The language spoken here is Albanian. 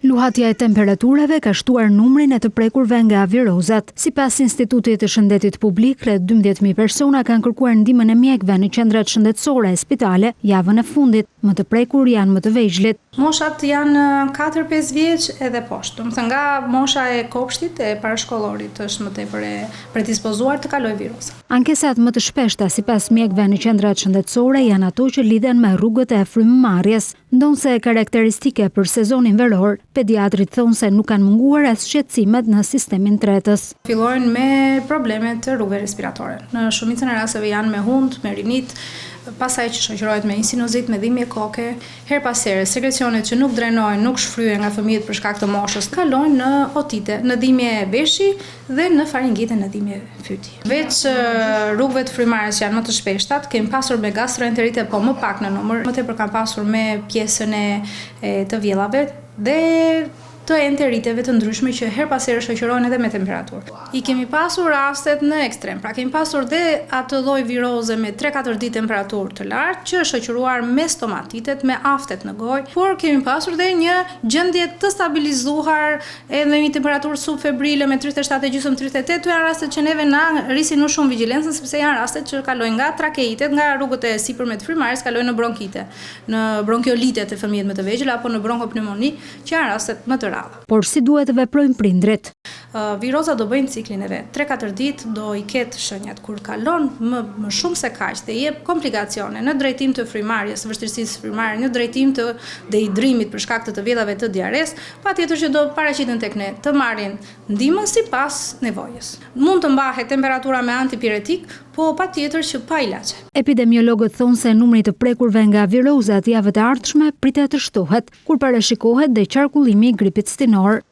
Luhatja e temperaturave ka shtuar numrin e të prekurve nga virozat. Sipas Institutit të Shëndetit Publik, rreth 12.000 persona kanë kërkuar ndihmën e mjekëve në qendrat shëndetësore e spitale javën e fundit. Më të prekur janë më të vegjëlit. Moshat janë 4-5 vjeç edhe poshtë. Do të thënë nga mosha e kopshtit e parashkollorit është më tepër e predispozuar të kalojë virusa. Ankesat më të shpeshta sipas mjekëve në qendrat shëndetësore janë ato që lidhen me rrugët e frymëmarrjes, ndonse karakteristike për sezonin veror. Pediatrit thonë se nuk kanë munguar as shqetësimet në sistemin tretës. Fillojnë me probleme të rrugëve respiratore. Në shumicën e rasteve janë me hund, me rinit, pasaj që shoqërohet me sinozit, me dhimbje koke, her pas here sekrecionet që nuk drenojnë, nuk shfryen nga fëmijët për shkak të moshës, kalojnë në otite, në dhimbje veshi dhe në faringite, në dhimbje fyti. Veç rrugëve të frymarrjes janë më të shpeshtat, kemi pasur me gastroenterite, po më pak në numër, më tepër kanë pasur me pjesën e të vjellave dhe të enteriteve të ndryshme që her pas here shoqërohen edhe me temperaturë. I kemi pasur rastet në ekstrem, pra kemi pasur dhe atë lloj viroze me 3-4 ditë temperaturë të lartë që është shoqëruar me stomatitet, me aftet në gojë, por kemi pasur dhe një gjendje të stabilizuar edhe një temperaturë subfebrile me 37,5-38. Këto janë rastet që neve na rrisin më shumë vigjilencën sepse janë rastet që kalojnë nga trakeitet, nga rrugët e sipërme të frymarrjes, kalojnë në bronkite, në bronkiolite të fëmijët më të vegjël apo në bronkopneumoni, që janë rastet më të Por si duhet të veprojnë prindrit? Viroza do bëjnë ciklin e vet. 3-4 ditë do i ketë shenjat. Kur kalon më shumë se kaq dhe jep komplikacione në drejtim të frymarrjes, vështirësisë frymarrje, në drejtim të dehidrimit për shkak të vjellave të diares, patjetër që do paraqiten tek ne të marrin ndihmën sipas nevojës. Mund të mbahet temperatura me antipiretik, po patjetër që pa ilaçe. Epidemiologët thonë se numri të prekurve nga virozat javët e ardhshme pritet të shtohet, kur parashikohet dhe qarkullimi i gripit stinor.